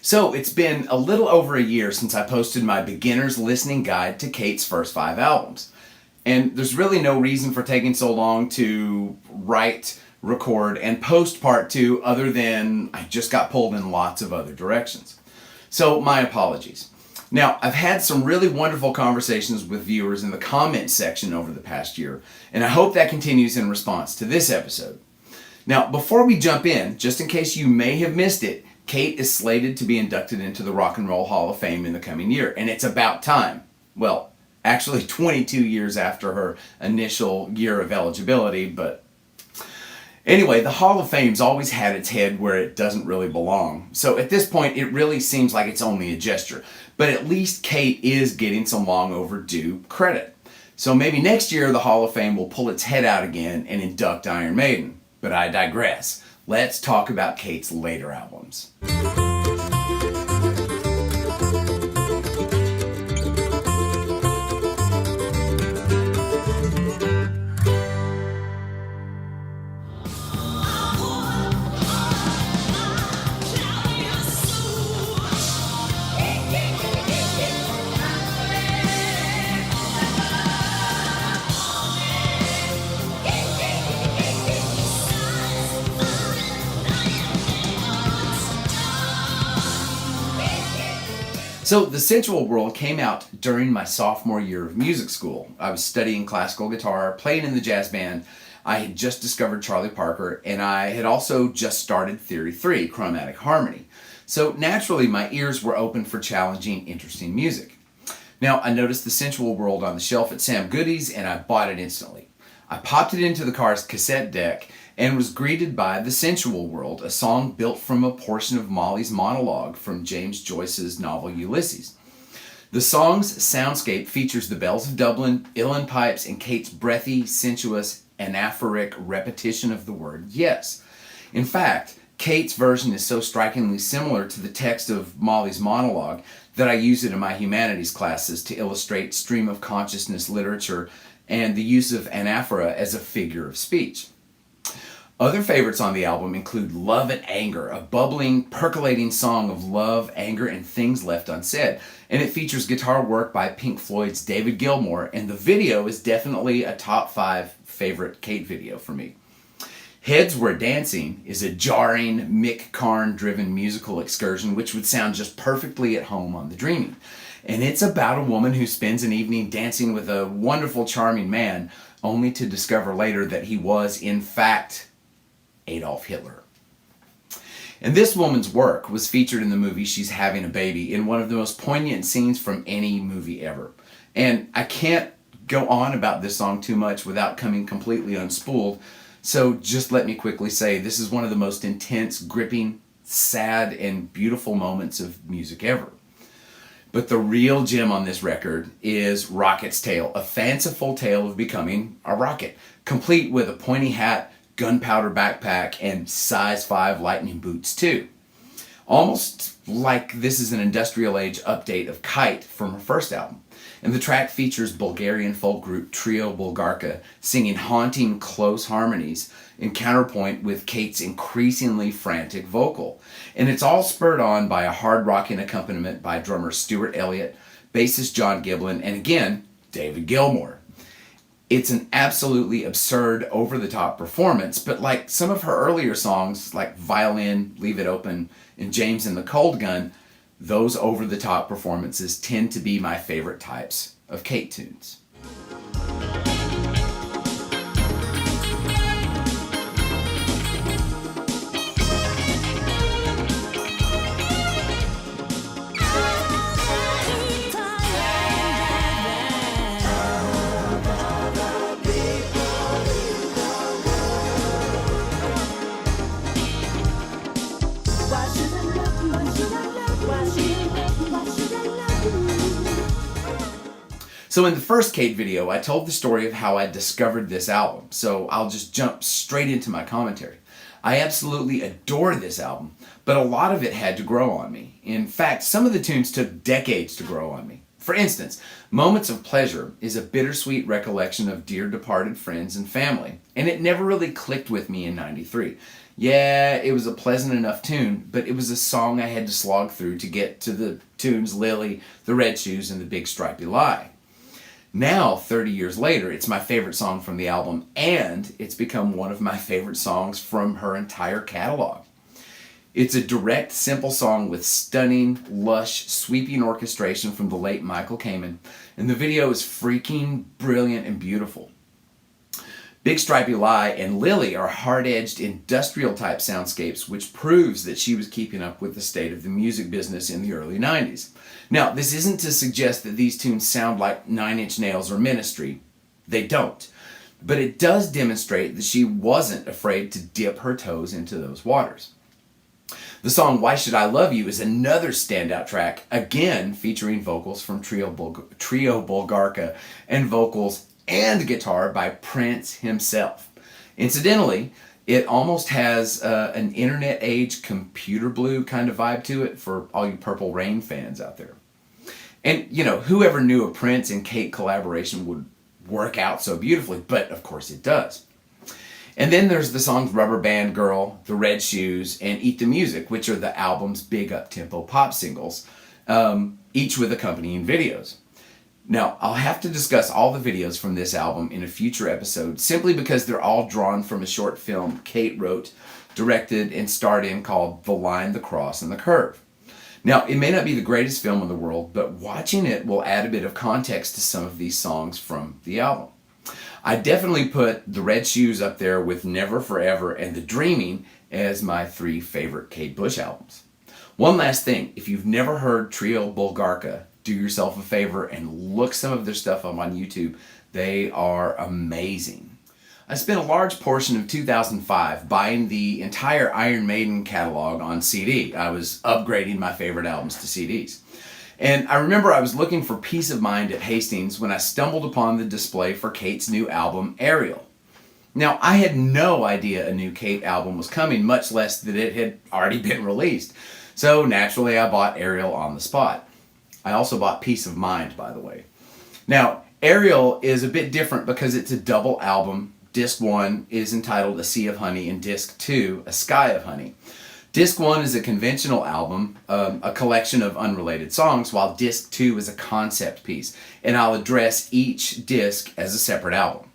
So it's been a little over a year since I posted my beginner's listening guide to Kate's first 5 albums. And there's really no reason for taking so long to write, record, and post part 2 other than I just got pulled in lots of other directions. So my apologies. Now, I've had some really wonderful conversations with viewers in the comments section over the past year, and I hope that continues in response to this episode. Now, before we jump in, just in case you may have missed it, Kate is slated to be inducted into the Rock and Roll Hall of Fame in the coming year, and it's about time. Well, actually 22 years after her initial year of eligibility, but anyway, the Hall of Fame's always had its head where it doesn't really belong. So at this point, it really seems like it's only a gesture. But at least Kate is getting some long overdue credit. So maybe next year the Hall of Fame will pull its head out again and induct Iron Maiden. But I digress. Let's talk about Kate's later albums. So the Sensual World came out during my sophomore year of music school. I was studying classical guitar, playing in the jazz band. I had just discovered Charlie Parker, and I had also just started Theory 3, chromatic harmony. So naturally, my ears were open for challenging, interesting music. Now, I noticed the Sensual World on the shelf at Sam Goody's, and I bought it instantly. I popped it into the car's cassette deck and was greeted by The Sensual World, a song built from a portion of Molly's monologue from James Joyce's novel Ulysses. The song's soundscape features the bells of Dublin, uilleann pipes, and Kate's breathy, sensuous, anaphoric repetition of the word yes. In fact, Kate's version is so strikingly similar to the text of Molly's monologue that I use it in my humanities classes to illustrate stream of consciousness literature and the use of anaphora as a figure of speech. Other favorites on the album include Love and Anger, a bubbling, percolating song of love, anger, and things left unsaid. And it features guitar work by Pink Floyd's David Gilmour, and the video is definitely a top 5 favorite Kate video for me. Heads Were Dancing is a jarring, Mick Karn-driven musical excursion which would sound just perfectly at home on The Dreaming. And it's about a woman who spends an evening dancing with a wonderful, charming man, only to discover later that he was, in fact, Adolf Hitler. And this woman's work was featured in the movie She's Having a Baby in one of the most poignant scenes from any movie ever. And I can't go on about this song too much without coming completely unspooled, so just let me quickly say this is one of the most intense, gripping, sad, and beautiful moments of music ever. But the real gem on this record is Rocket's Tale, a fanciful tale of becoming a rocket, complete with a pointy hat, gunpowder backpack, and size 5 lightning boots too. Almost like this is an industrial age update of Kite from her first album. And the track features Bulgarian folk group Trio Bulgarka singing haunting close harmonies in counterpoint with Kate's increasingly frantic vocal. And it's all spurred on by a hard-rocking accompaniment by drummer Stuart Elliott, bassist John Giblin, and again, David Gilmour. It's an absolutely absurd, over-the-top performance, but like some of her earlier songs, like Violin, Leave It Open, and James and the Cold Gun, those over-the-top performances tend to be my favorite types of Kate tunes. So in the first Kate video, I told the story of how I discovered this album, so I'll just jump straight into my commentary. I absolutely adore this album, but a lot of it had to grow on me. In fact, some of the tunes took decades to grow on me. For instance, Moments of Pleasure is a bittersweet recollection of dear departed friends and family, and it never really clicked with me in '93. Yeah, it was a pleasant enough tune, but it was a song I had to slog through to get to the tunes Lily, The Red Shoes, and The Big Stripey Lie. Now, 30 years later, it's my favorite song from the album, and it's become one of my favorite songs from her entire catalog. It's a direct, simple song with stunning, lush, sweeping orchestration from the late Michael Kamen, and the video is freaking brilliant and beautiful. Big Stripey Lie and Lily are hard-edged, industrial-type soundscapes, which proves that she was keeping up with the state of the music business in the early 90s. Now, this isn't to suggest that these tunes sound like Nine Inch Nails or Ministry. They don't. But it does demonstrate that she wasn't afraid to dip her toes into those waters. The song Why Should I Love You is another standout track, again featuring vocals from Trio Bulgarka and vocals and guitar by Prince himself. Incidentally, it almost has an internet age computer blue kind of vibe to it for all you Purple Rain fans out there. And, you know, whoever knew a Prince and Kate collaboration would work out so beautifully, but of course it does. And then there's the songs Rubber Band Girl, The Red Shoes, and Eat the Music, which are the album's big up-tempo pop singles, each with accompanying videos. Now, I'll have to discuss all the videos from this album in a future episode, simply because they're all drawn from a short film Kate wrote, directed, and starred in called The Line, the Cross, and the Curve. Now, it may not be the greatest film in the world, but watching it will add a bit of context to some of these songs from the album. I definitely put The Red Shoes up there with Never Forever and The Dreaming as my 3 favorite Kate Bush albums. One last thing, if you've never heard Trio Bulgarka, do yourself a favor and look some of their stuff up on YouTube. They are amazing. I spent a large portion of 2005 buying the entire Iron Maiden catalog on CD. I was upgrading my favorite albums to CDs. And I remember I was looking for peace of mind at Hastings when I stumbled upon the display for Kate's new album, Ariel. Now, I had no idea a new Kate album was coming, much less that it had already been released. So naturally, I bought Ariel on the spot. I also bought Peace of Mind, by the way. Now, Ariel is a bit different because it's a double album. Disc 1 is entitled A Sea of Honey, and Disc 2, A Sky of Honey. Disc 1 is a conventional album, a collection of unrelated songs, while Disc 2 is a concept piece, and I'll address each disc as a separate album.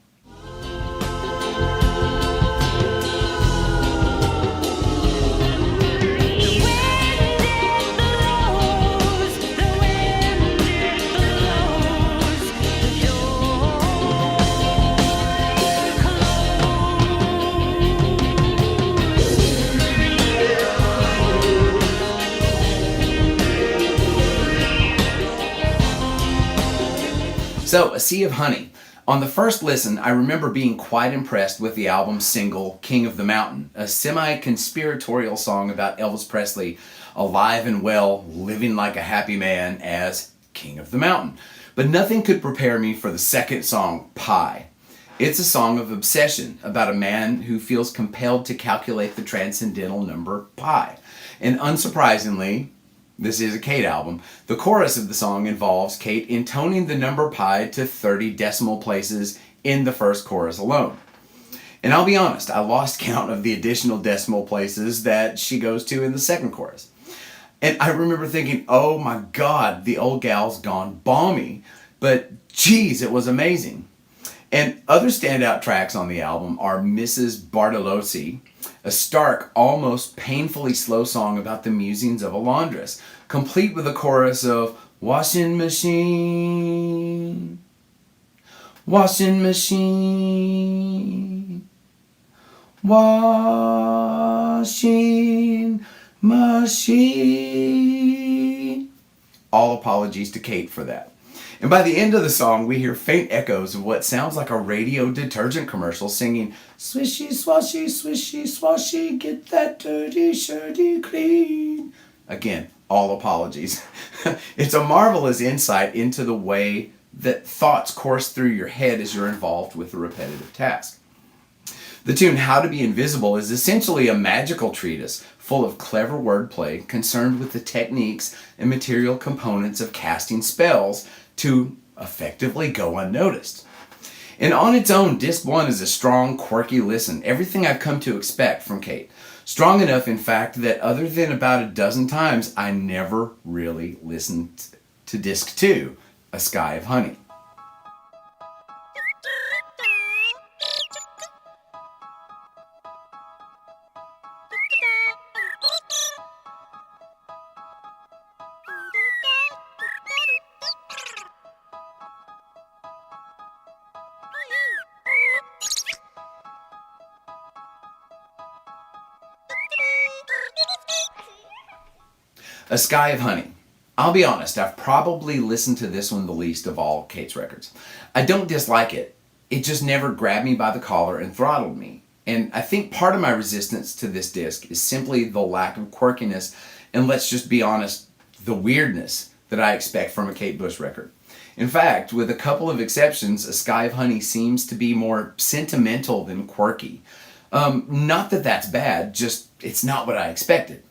So, A Sea of Honey. On the first listen, I remember being quite impressed with the album's single, King of the Mountain, a semi-conspiratorial song about Elvis Presley alive and well, living like a happy man as King of the Mountain. But nothing could prepare me for the second song, Pi. It's a song of obsession about a man who feels compelled to calculate the transcendental number pi. And unsurprisingly, this is a Kate album. The chorus of the song involves Kate intoning the number pi to 30 decimal places in the first chorus alone. And I'll be honest, I lost count of the additional decimal places that she goes to in the second chorus. And I remember thinking, oh my God, the old gal's gone balmy. But geez, it was amazing. And other standout tracks on the album are Mrs. Bartolozzi, a stark, almost painfully slow song about the musings of a laundress, complete with a chorus of washing machine, washing machine, washing machine. All apologies to Kate for that. And by the end of the song, we hear faint echoes of what sounds like a radio detergent commercial singing, swishy, swashy, swishy, swashy, get that dirty shirty clean. Again, all apologies. It's a marvelous insight into the way that thoughts course through your head as you're involved with a repetitive task. The tune How to Be Invisible is essentially a magical treatise full of clever wordplay concerned with the techniques and material components of casting spells to effectively go unnoticed. And on its own, Disc 1 is a strong, quirky listen, everything I've come to expect from Kate. Strong enough, in fact, that other than about a dozen times, I never really listened to disc 2, A Sky of Honey. A Sky of Honey. I'll be honest, I've probably listened to this one the least of all Kate's records. I don't dislike it. It just never grabbed me by the collar and throttled me. And I think part of my resistance to this disc is simply the lack of quirkiness and, let's just be honest, the weirdness that I expect from a Kate Bush record. In fact, with a couple of exceptions, A Sky of Honey seems to be more sentimental than quirky. Not that that's bad, just it's not what I expected.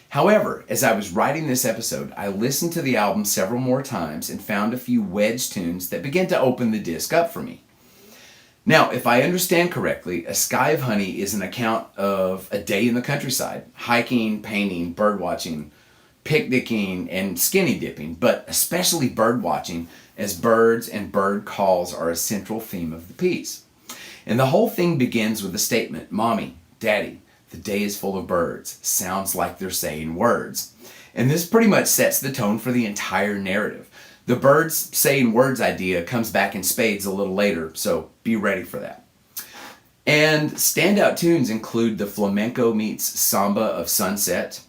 However, as I was writing this episode, I listened to the album several more times and found a few wedge tunes that began to open the disc up for me. Now, if I understand correctly, A Sky of Honey is an account of a day in the countryside, hiking, painting, birdwatching, picnicking, and skinny dipping, but especially birdwatching, as birds and bird calls are a central theme of the piece. And the whole thing begins with a statement, "Mommy, Daddy, the day is full of birds. Sounds like they're saying words." And this pretty much sets the tone for the entire narrative. The birds saying words idea comes back in spades a little later, so be ready for that. And standout tunes include the flamenco meets samba of Sunset,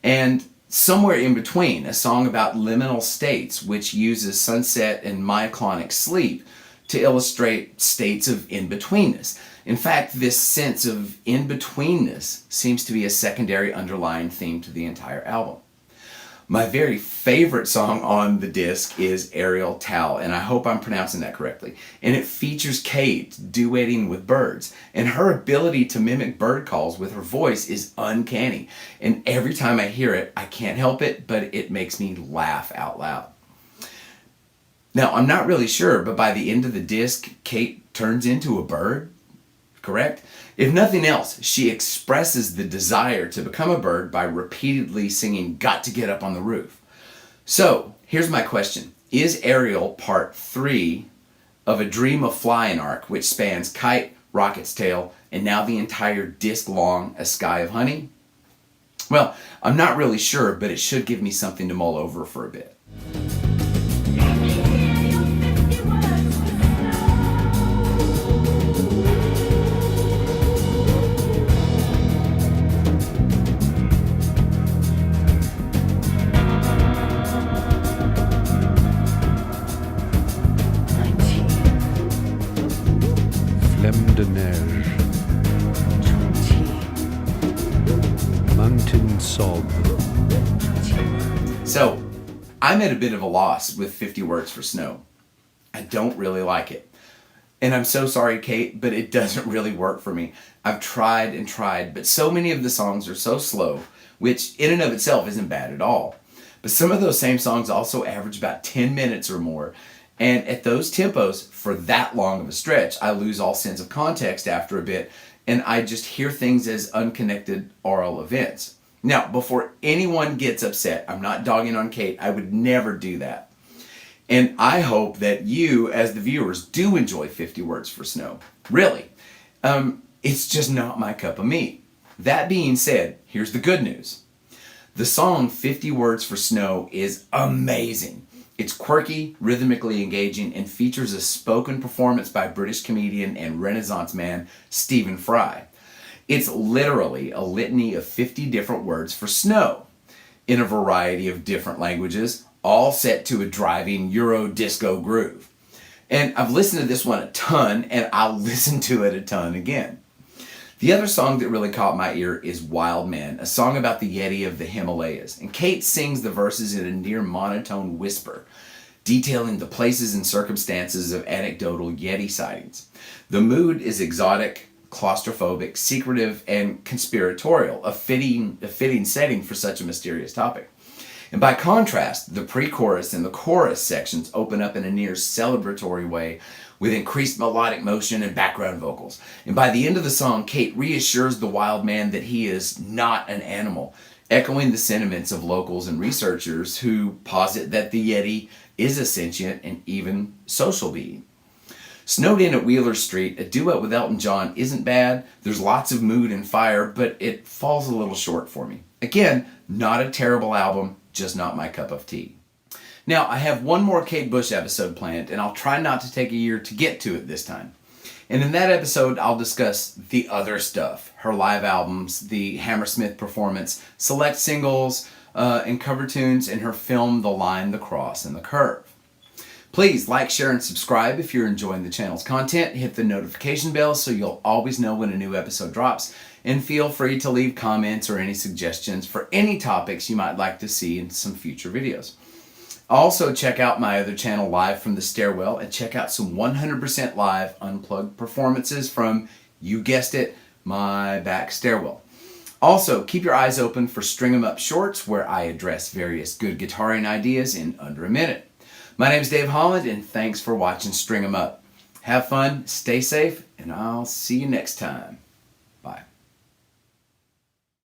and Somewhere in Between, a song about liminal states, which uses sunset and myoclonic sleep to illustrate states of in-betweenness. In fact, this sense of in-betweenness seems to be a secondary underlying theme to the entire album. My very favorite song on the disc is Ariel, and I hope I'm pronouncing that correctly. And it features Kate duetting with birds. And her ability to mimic bird calls with her voice is uncanny. And every time I hear it, I can't help it, but it makes me laugh out loud. Now, I'm not really sure, but by the end of the disc, Kate turns into a bird. Correct? If nothing else, she expresses the desire to become a bird by repeatedly singing "Got to Get Up on the Roof." So, here's my question. Is Ariel part 3 of a Dream of Flying arc, which spans Kite, Rocket's Tail, and now the entire disc-long A Sky of Honey? Well, I'm not really sure, but it should give me something to mull over for a bit. de neige, mountain sob. So, I'm at a bit of a loss with 50 words for Snow. I don't really like it. And I'm so sorry, Kate, but it doesn't really work for me. I've tried and tried, but so many of the songs are so slow, which in and of itself isn't bad at all. But some of those same songs also average about 10 minutes or more. And at those tempos, for that long of a stretch, I lose all sense of context after a bit, and I just hear things as unconnected oral events. Now, before anyone gets upset, I'm not dogging on Kate. I would never do that. And I hope that you, as the viewers, do enjoy 50 Words for Snow. Really. It's just not my cup of meat. That being said, here's the good news. The song 50 Words for Snow is amazing. It's quirky, rhythmically engaging, and features a spoken performance by British comedian and Renaissance man Stephen Fry. It's literally a litany of 50 different words for snow in a variety of different languages, all set to a driving Euro disco groove. And I've listened to this one a ton, and I'll listen to it a ton again. The other song that really caught my ear is Wild Man, a song about the Yeti of the Himalayas. And Kate sings the verses in a near monotone whisper, detailing the places and circumstances of anecdotal Yeti sightings. The mood is exotic, claustrophobic, secretive, and conspiratorial, a fitting setting for such a mysterious topic. And by contrast, the pre-chorus and the chorus sections open up in a near celebratory way with increased melodic motion and background vocals. And by the end of the song, Kate reassures the wild man that he is not an animal, echoing the sentiments of locals and researchers who posit that the Yeti is a sentient and even social being. Snowed In at Wheeler Street, a duet with Elton John, isn't bad. There's lots of mood and fire, but it falls a little short for me. Again, not a terrible album, just not my cup of tea. Now, I have one more Kate Bush episode planned, and I'll try not to take a year to get to it this time. And in that episode, I'll discuss the other stuff, her live albums, the Hammersmith performance, select singles and cover tunes, and her film The Line, the Cross, and the Curve. Please like, share, and subscribe if you're enjoying the channel's content. Hit the notification bell so you'll always know when a new episode drops. And feel free to leave comments or any suggestions for any topics you might like to see in some future videos. Also, check out my other channel, Live from the Stairwell, and check out some 100% live unplugged performances from, you guessed it, my back stairwell. Also, keep your eyes open for String 'em Up Shorts, where I address various good guitaring ideas in under a minute. My name's Dave Holland, and thanks for watching String 'em Up. Have fun, stay safe, and I'll see you next time.